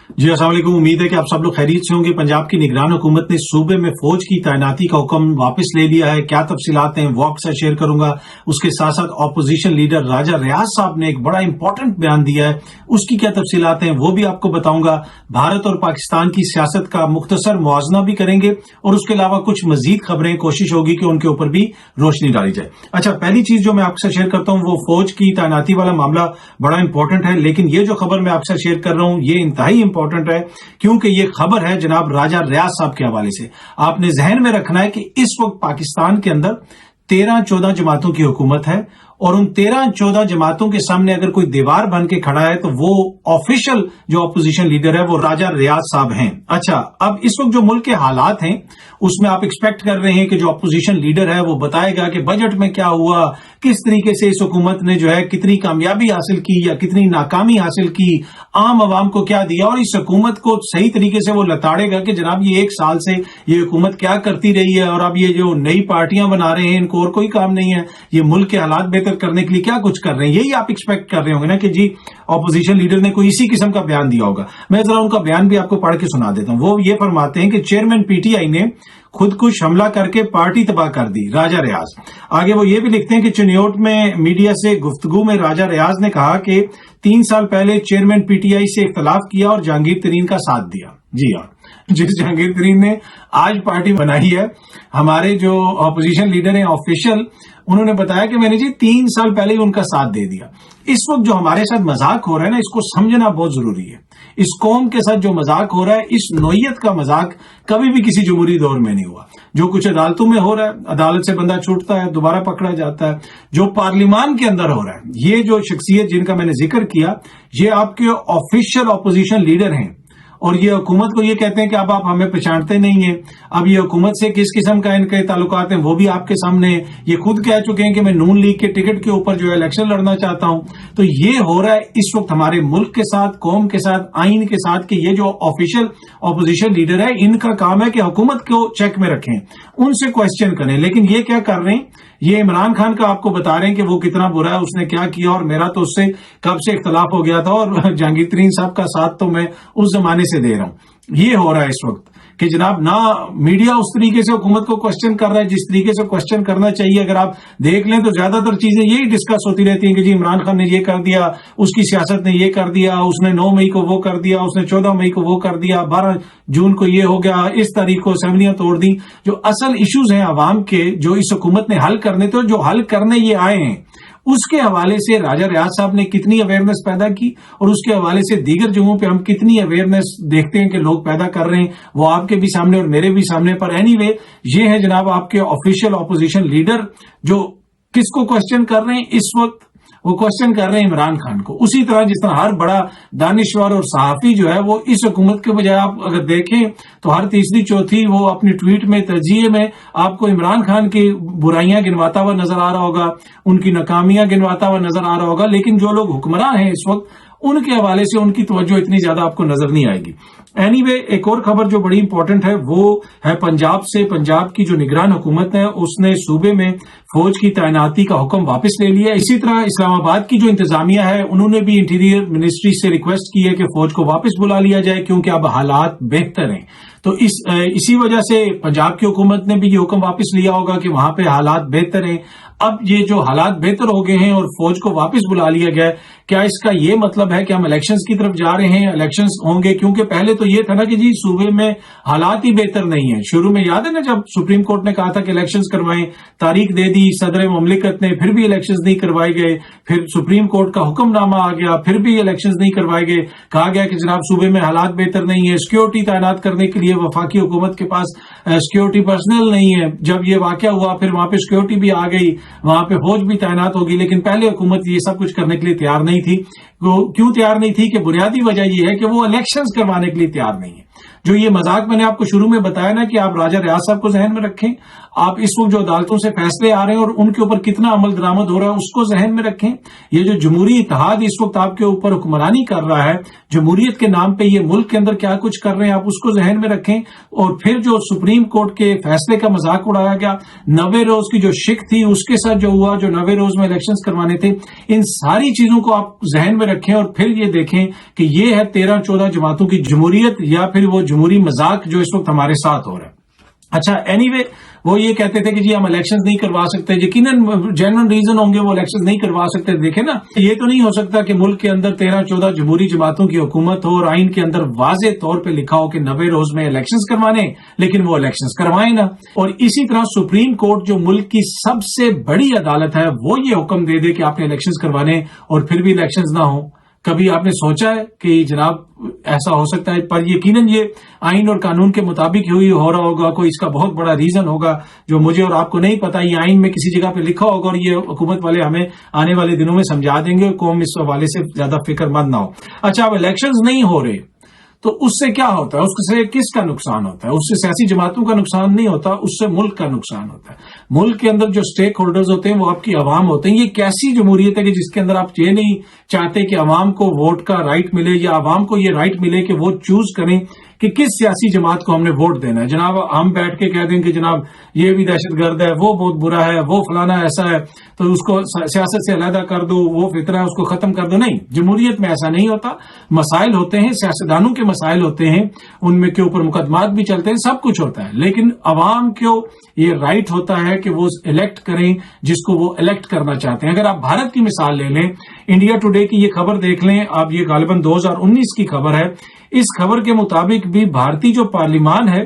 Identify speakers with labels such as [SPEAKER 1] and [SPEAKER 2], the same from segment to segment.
[SPEAKER 1] جی السلام علیکم، امید ہے کہ آپ سب لوگ خیریت سے ہوں گے۔ پنجاب کی نگران حکومت نے صوبے میں فوج کی تعیناتی کا حکم واپس لے لیا ہے۔ کیا تفصیلات ہیں وہ آپ کے ساتھ شیئر کروں گا۔ اس کے ساتھ ساتھ اپوزیشن لیڈر راجہ ریاض صاحب نے ایک بڑا امپورٹنٹ بیان دیا ہے، اس کی کیا تفصیلات ہیں وہ بھی آپ کو بتاؤں گا۔ بھارت اور پاکستان کی سیاست کا مختصر موازنہ بھی کریں گے اور اس کے علاوہ کچھ مزید خبریں کوشش ہوگی کہ ان کے اوپر بھی روشنی ڈالی جائے۔ اچھا، پہلی چیز جو میں آپ کے ساتھ شیئر کرتا ہوں وہ فوج کی تعیناتی والا معاملہ بڑا امپورٹنٹ ہے، لیکن یہ جو خبر میں آپ کے ساتھ شیئر کر رہا ہوں یہ انتہائی امپورٹنٹ ہے کیونکہ یہ خبر ہے جناب راجہ ریاض صاحب کے حوالے سے۔ آپ نے ذہن میں رکھنا ہے کہ اس وقت پاکستان کے اندر 13-14 جماعتوں کی حکومت ہے اور ان 13-14 جماعتوں کے سامنے اگر کوئی دیوار بن کے کھڑا ہے تو وہ آفیشل جو اپوزیشن لیڈر ہے وہ راجہ ریاض صاحب ہیں۔ اچھا، اب اس وقت جو ملک کے حالات ہیں اس میں آپ ایکسپیکٹ کر رہے ہیں کہ جو اپوزیشن لیڈر ہے وہ بتائے گا کہ بجٹ میں کیا ہوا، کس طریقے سے اس حکومت نے جو ہے کتنی کامیابی حاصل کی یا کتنی ناکامی حاصل کی، عام عوام کو کیا دیا، اور اس حکومت کو صحیح طریقے سے وہ لتاڑے گا کہ جناب یہ 1 سال سے یہ حکومت کیا کرتی رہی ہے اور اب یہ جو نئی پارٹیاں بنا رہے ہیں ان کو اور کوئی کام نہیں ہے، یہ ملک کے حالات بہتر کرنے کے لیے کیا کچھ کر رہے ہیں۔ یہی آپ ایکسپیکٹ کر رہے ہوں گے نا کہ جی اپوزیشن لیڈر نے کوئی اسی قسم کا بیان دیا ہوگا۔ میں ذرا ان کا بیان بھی آپ کو پڑھ کے سنا دیتا ہوں۔ وہ یہ فرماتے ہیں کہ چیئرمین پی ٹی آئی نے خود کش حملہ کر کے پارٹی تباہ کر دی، راجہ ریاض۔ آگے وہ یہ بھی لکھتے ہیں کہ چنیوٹ میں میڈیا سے گفتگو میں راجہ ریاض نے کہا کہ 3 سال پہلے چیئرمین پی ٹی آئی سے اختلاف کیا اور جہانگیر ترین کا ساتھ دیا۔ جی ہاں، جس جہانگیر ترین نے آج پارٹی بنائی ہے، ہمارے جو اپوزیشن لیڈر ہیں آفیشل، انہوں نے بتایا کہ میں نے 3 سال پہلے ہی ان کا ساتھ دے دیا۔ اس وقت جو ہمارے ساتھ مذاق ہو رہا ہے نا، اس کو سمجھنا بہت ضروری ہے۔ اس قوم کے ساتھ جو مذاق ہو رہا ہے، اس نوعیت کا مذاق کبھی بھی کسی جمہوری دور میں نہیں ہوا۔ جو کچھ عدالتوں میں ہو رہا ہے، عدالت سے بندہ چھوٹتا ہے دوبارہ پکڑا جاتا ہے، جو پارلیمان کے اندر ہو رہا ہے، یہ جو شخصیت جن کا میں نے ذکر کیا، یہ آپ کے آفیشل اپوزیشن لیڈر ہیں اور یہ حکومت کو یہ کہتے ہیں کہ اب آپ ہمیں پہچانتے نہیں ہیں۔ اب یہ حکومت سے کس قسم کا ان کے تعلقات ہیں وہ بھی آپ کے سامنے ہیں۔ یہ خود کہہ چکے ہیں کہ میں نون لیگ کے ٹکٹ کے اوپر جو ہے الیکشن لڑنا چاہتا ہوں۔ تو یہ ہو رہا ہے اس وقت ہمارے ملک کے ساتھ، قوم کے ساتھ، آئین کے ساتھ کہ یہ جو آفیشل اپوزیشن لیڈر ہے ان کا کام ہے کہ حکومت کو چیک میں رکھیں، ان سے کوسچن کریں، لیکن یہ کیا کر رہے ہیں؟ یہ عمران خان کا آپ کو بتا رہے ہیں کہ وہ کتنا برا ہے، اس نے کیا کیا، اور میرا تو اس سے کب سے اختلاف ہو گیا تھا اور جہانگیر ترین صاحب کا ساتھ تو میں اس زمانے سے دے رہا ہوں۔ یہ ہو رہا ہے اس وقت کہ جناب نہ میڈیا اس طریقے سے حکومت کو کوسچن کر رہا ہے جس طریقے سے کوسچن کرنا چاہیے۔ اگر آپ دیکھ لیں تو زیادہ تر چیزیں یہی ڈسکس ہوتی رہتی ہیں کہ جی عمران خان نے یہ کر دیا، اس کی سیاست نے یہ کر دیا، اس نے 9 مئی کو وہ کر دیا، اس نے 14 مئی کو وہ کر دیا، 12 جون کو یہ ہو گیا، اس تاریخ کو اسمبلیاں توڑ دی۔ جو اصل ایشوز ہیں عوام کے، جو اس حکومت نے حل کرنے تھے، جو حل کرنے یہ آئے ہیں، اس کے حوالے سے راجہ ریاض صاحب نے کتنی اویئرنیس پیدا کی اور اس کے حوالے سے دیگر جگہوں پہ ہم کتنی اویئرنیس دیکھتے ہیں کہ لوگ پیدا کر رہے ہیں، وہ آپ کے بھی سامنے اور میرے بھی سامنے۔ پر اینی وے، یہ ہے جناب آپ کے آفیشیل اپوزیشن لیڈر جو کس کو کوسچن کر رہے ہیں اس وقت؟ وہ کوسچن کر رہے ہیں عمران خان کو، اسی طرح جس طرح ہر بڑا دانشور اور صحافی جو ہے وہ اس حکومت کے بجائے آپ اگر دیکھیں تو ہر تیسری چوتھی وہ اپنی ٹویٹ میں، تجزیے میں آپ کو عمران خان کی برائیاں گنواتا ہوا نظر آ رہا ہوگا، ان کی ناکامیاں گنواتا ہوا نظر آ رہا ہوگا، لیکن جو لوگ حکمراں ہیں اس وقت ان کے حوالے سے ان کی توجہ اتنی زیادہ آپ کو نظر نہیں آئے گی۔ اینی وے، ایک اور خبر جو بڑی امپورٹنٹ ہے وہ ہے پنجاب سے۔ پنجاب کی جو نگران حکومت ہے اس نے صوبے میں فوج کی تعیناتی کا حکم واپس لے لیا۔ اسی طرح اسلام آباد کی جو انتظامیہ ہے انہوں نے بھی انٹیریئر منسٹری سے ریکویسٹ کی ہے کہ فوج کو واپس بلا لیا جائے کیونکہ اب حالات بہتر ہیں۔ تو اسی وجہ سے پنجاب کی حکومت نے بھی یہ حکم واپس لیا ہوگا کہ وہاں پہ حالات بہتر ہیں۔ اب یہ جو حالات بہتر ہو گئے ہیں اور فوج کو واپس بلا لیا گیا، کیا اس کا یہ مطلب ہے کہ ہم الیکشنز کی طرف جا رہے ہیں، الیکشنز ہوں گے؟ کیونکہ پہلے تو یہ تھا نا کہ جی صوبے میں حالات ہی بہتر نہیں ہیں۔ شروع میں یاد ہے نا جب سپریم کورٹ نے کہا تھا کہ الیکشنز کروائیں، تاریخ دے دی صدر مملکت نے، پھر بھی الیکشنز نہیں کروائے گئے، پھر سپریم کورٹ کا حکم نامہ آ گیا، پھر بھی الیکشنز نہیں کروائے گئے، کہا گیا کہ جناب صوبے میں حالات بہتر نہیں ہے، سیکیورٹی تعینات کرنے کے لیے وفاقی حکومت کے پاس سیکیورٹی پرسنل نہیں ہے۔ جب یہ واقعہ ہوا پھر وہاں پہ سیکیورٹی بھی آ گئی، وہاں پہ فوج بھی تعینات ہوگی، لیکن پہلے حکومت یہ سب کچھ کرنے کے لیے تیار نہیں تھی۔ کیوں تیار نہیں تھی؟ کہ بنیادی وجہ یہ ہے کہ وہ الیکشنز کروانے کے لیے تیار نہیں ہے۔ جو یہ مذاق میں نے آپ کو شروع میں بتایا نا کہ آپ راجہ ریاض صاحب کو ذہن میں رکھیں، آپ اس وقت جو عدالتوں سے فیصلے آ رہے ہیں اور ان کے اوپر کتنا عمل درآمد ہو رہا ہے اس کو ذہن میں رکھیں۔ یہ جو جمہوری اتحاد اس وقت آپ کے اوپر حکمرانی کر رہا ہے، جمہوریت کے نام پہ یہ ملک کے اندر کیا کچھ کر رہے ہیں، آپ اس کو ذہن میں رکھیں۔ اور پھر جو سپریم کورٹ کے فیصلے کا مذاق اڑایا گیا، 90 روز کی جو شک تھی اس کے ساتھ جو ہوا، جو 90 روز میں الیکشنز کروانے تھے، ان ساری چیزوں کو آپ ذہن میں رکھیں اور پھر یہ دیکھیں کہ یہ ہے 13-14 جماعتوں کی جمہوریت یا پھر وہ جمہوری مذاق جو اس وقت ہمارے ساتھ ہو رہا ہے. اچھا اینی وے وہ یہ کہتے تھے کہ جی ہم الیکشن نہیں کروا سکتے. یقیناً جینوئن ریزن ہوں گے وہ الیکشن نہیں کروا سکتے. دیکھیں نا, یہ تو نہیں ہو سکتا کہ ملک کے اندر 13-14 جمہوری جماعتوں کی حکومت ہو اور آئین کے اندر واضح طور پہ لکھا ہو کہ 90 روز میں الیکشن کروانے, لیکن وہ الیکشن کروائیں نا. اور اسی طرح سپریم کورٹ جو ملک کی سب سے بڑی عدالت ہے وہ یہ حکم دے دے کہ آپ نے الیکشن کروانے اور پھر بھی الیکشن نہ ہوں. کبھی آپ نے سوچا ہے کہ جناب ایسا ہو سکتا ہے؟ پر یقیناً یہ آئین اور قانون کے مطابق ہو رہا ہوگا. کوئی اس کا بہت بڑا ریزن ہوگا جو مجھے اور آپ کو نہیں پتا. یہ آئین میں کسی جگہ پہ لکھا ہوگا اور یہ حکومت والے ہمیں آنے والے دنوں میں سمجھا دیں گے. قوم اس حوالے سے زیادہ فکر مند نہ ہو. اچھا, اب الیکشنز نہیں ہو رہے تو اس سے کیا ہوتا ہے؟ اس سے کس کا نقصان ہوتا ہے؟ اس سے سیاسی جماعتوں کا نقصان نہیں ہوتا, اس سے ملک کا نقصان ہوتا ہے. ملک کے اندر جو سٹیک ہولڈرز ہوتے ہیں وہ آپ کی عوام ہوتے ہیں. یہ کیسی جمہوریت ہے کہ جس کے اندر آپ یہ نہیں چاہتے کہ عوام کو ووٹ کا رائٹ ملے یا عوام کو یہ رائٹ ملے کہ وہ چوز کریں کہ کس سیاسی جماعت کو ہم نے ووٹ دینا ہے. جناب ہم بیٹھ کے کہہ دیں کہ جناب یہ بھی دہشت گرد ہے, وہ بہت برا ہے, وہ فلانا ایسا ہے, تو اس کو سیاست سے علیحدہ کر دو, وہ فطرہ ہے اس کو ختم کر دو. نہیں, جمہوریت میں ایسا نہیں ہوتا. مسائل ہوتے ہیں, سیاستدانوں کے مسائل ہوتے ہیں, ان میں کے اوپر مقدمات بھی چلتے ہیں, سب کچھ ہوتا ہے, لیکن عوام کو یہ رائٹ ہوتا ہے کہ وہ الیکٹ کریں جس کو وہ الیکٹ کرنا چاہتے ہیں. اگر آپ بھارت کی مثال لے لیں, انڈیا ٹوڈے کی یہ خبر دیکھ لیں آپ, یہ غالباً 2019 کی خبر ہے. اس خبر کے مطابق بھی بھارتی جو پارلیمان ہے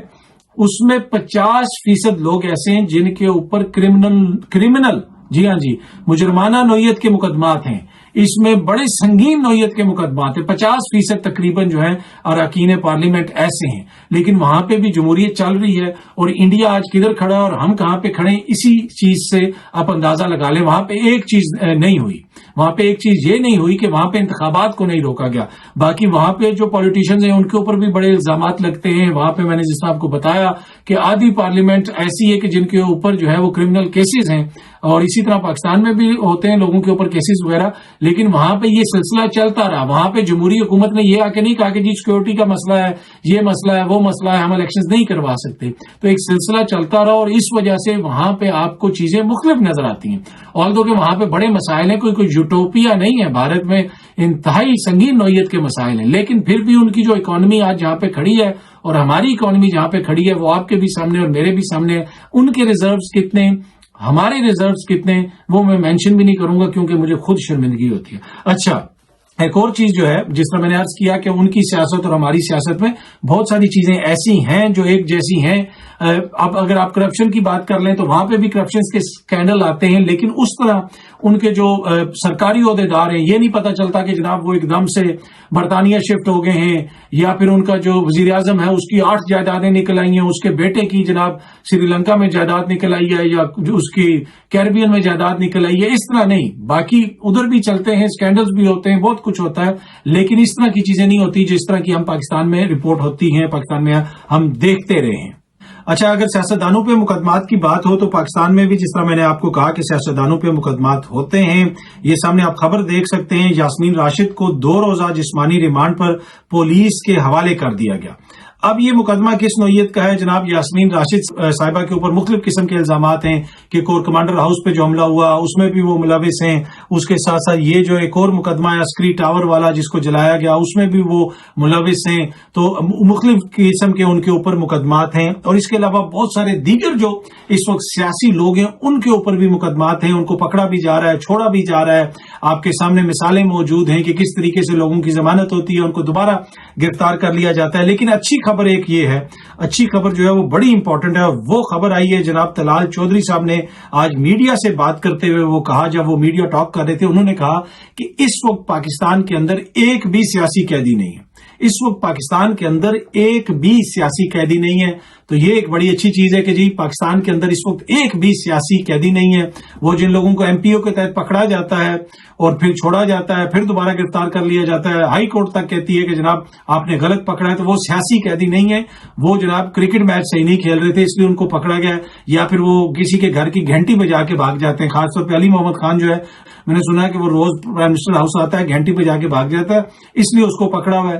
[SPEAKER 1] اس میں 50% لوگ ایسے ہیں جن کے اوپر کرمنل جی ہاں جی مجرمانہ نوعیت کے مقدمات ہیں. اس میں بڑے سنگین نوعیت کے مقدمات ہیں. 50% تقریباً جو ہیں اراکین پارلیمنٹ ایسے ہیں, لیکن وہاں پہ بھی جمہوریت چل رہی ہے. اور انڈیا آج کدھر کھڑا ہے اور ہم کہاں پہ کھڑے ہیں, اسی چیز سے آپ اندازہ لگا لیں. وہاں پہ ایک چیز نہیں ہوئی, وہاں پہ ایک چیز یہ نہیں ہوئی کہ وہاں پہ انتخابات کو نہیں روکا گیا. باقی وہاں پہ جو پولیٹیشینز ہیں ان کے اوپر بھی بڑے الزامات لگتے ہیں. وہاں پہ میں نے جس طرح آپ کو بتایا کہ آدھی پارلیمنٹ ایسی ہے کہ جن کے اوپر جو ہے وہ کرمنل کیسز ہیں, اور اسی طرح پاکستان میں بھی ہوتے ہیں لوگوں کے اوپر کیسز وغیرہ. لیکن وہاں پہ یہ سلسلہ چلتا رہا. وہاں پہ جمہوری حکومت نے یہ آ کے نہیں کہا کہ جی سیکورٹی کا مسئلہ ہے, یہ مسئلہ ہے, وہ مسئلہ ہے, ہم الیکشن نہیں کروا سکتے. تو ایک سلسلہ چلتا رہا اور اس وجہ سے وہاں پہ آپ کو چیزیں مختلف نظر آتی ہیں. آلدو کہ وہاں پہ بڑے مسائل ہیں, کوئی یوٹوپیا نہیں ہے. بھارت میں انتہائی سنگین نوعیت کے مسائل ہیں, لیکن پھر بھی ان کی جو اکانومی آج جہاں پہ کھڑی ہے اور ہماری اکانومی جہاں پہ کھڑی ہے وہ آپ کے بھی سامنے اور میرے بھی سامنے ہے. ان کے ریزروز کتنے, ہمارے ریزروز کتنے, وہ میں مینشن بھی نہیں کروں گا کیونکہ مجھے خود شرمندگی ہوتی ہے. اچھا, ایک اور چیز جو ہے جس طرح میں نے عرض کیا کہ ان کی سیاست اور ہماری سیاست میں بہت ساری چیزیں ایسی ہیں جو ایک جیسی ہیں. اب اگر آپ کرپشن کی بات کر لیں تو وہاں پہ بھی کرپشن کے سکینڈل آتے ہیں, لیکن اس طرح ان کے جو سرکاری عہدیدار ہیں یہ نہیں پتا چلتا کہ جناب وہ ایک دم سے برطانیہ شفٹ ہو گئے ہیں, یا پھر ان کا جو وزیر اعظم ہے اس کی 8 جائیدادیں نکل آئی ہیں, اس کے بیٹے کی جناب سری لنکا میں جائیداد نکل آئی ہے, یا اس کی کیریبین میں جائیداد نکل آئی ہے. اس طرح نہیں, باقی ادھر بھی چلتے ہیں, سکینڈلز بھی ہوتے ہیں, بہت کچھ ہوتا ہے, لیکن اس طرح کی چیزیں نہیں ہوتی جس طرح کی ہم پاکستان میں رپورٹ ہوتی ہیں, پاکستان میں ہم دیکھتے رہے ہیں. اچھا, اگر سیاستدانوں پہ مقدمات کی بات ہو تو پاکستان میں بھی جس طرح میں نے آپ کو کہا کہ سیاستدانوں پہ مقدمات ہوتے ہیں. یہ سامنے آپ خبر دیکھ سکتے ہیں, یاسمین راشد کو 2 روزہ جسمانی ریمانڈ پر پولیس کے حوالے کر دیا گیا. اب یہ مقدمہ کس نوعیت کا ہے جناب؟ یاسمین راشد صاحبہ کے اوپر مختلف قسم کے الزامات ہیں کہ کور کمانڈر ہاؤس پہ جو حملہ ہوا اس میں بھی وہ ملوث ہیں. اس کے ساتھ ساتھ یہ جو ایک اور مقدمہ ہے عسکری ٹاور والا جس کو جلایا گیا, اس میں بھی وہ ملوث ہیں. تو مختلف قسم کے ان کے اوپر مقدمات ہیں, اور اس کے علاوہ بہت سارے دیگر جو اس وقت سیاسی لوگ ہیں ان کے اوپر بھی مقدمات ہیں. ان کو پکڑا بھی جا رہا ہے, چھوڑا بھی جا رہا ہے. آپ کے سامنے مثالیں موجود ہیں کہ کس طریقے سے لوگوں کی ضمانت ہوتی ہے, ان کو دوبارہ گرفتار کر لیا جاتا ہے. لیکن اچھی خبر ایک یہ ہے, اچھی خبر جو ہے وہ بڑی امپورٹنٹ ہے. وہ خبر آئی ہے جناب طلال چودھری صاحب نے آج میڈیا سے بات کرتے ہوئے وہ کہا, جب وہ میڈیا ٹاک کر رہے تھے انہوں نے کہا کہ اس وقت پاکستان کے اندر ایک بھی سیاسی قیدی نہیں ہے. اس وقت پاکستان کے اندر ایک بھی سیاسی قیدی نہیں ہے. تو یہ ایک بڑی اچھی چیز ہے کہ جی پاکستان کے اندر اس وقت ایک بھی سیاسی قیدی نہیں ہے. وہ جن لوگوں کو MPO کے تحت پکڑا جاتا ہے اور پھر چھوڑا جاتا ہے, پھر دوبارہ گرفتار کر لیا جاتا ہے, ہائی کورٹ تک کہتی ہے کہ جناب آپ نے غلط پکڑا ہے, تو وہ سیاسی قیدی نہیں ہے. وہ جناب کرکٹ میچ صحیح نہیں کھیل رہے تھے اس لیے ان کو پکڑا گیا, یا پھر وہ کسی کے گھر کی گھنٹی بجا کے بھاگ جاتے ہیں. خاص طور پہ علی محمد خان جو ہے, میں نے سنا ہے کہ وہ روز پرائم منسٹر ہاؤس آتا ہے, گھنٹی پہ جا کے بھاگ جاتا ہے, اس لیے اس کو پکڑا ہوا ہے.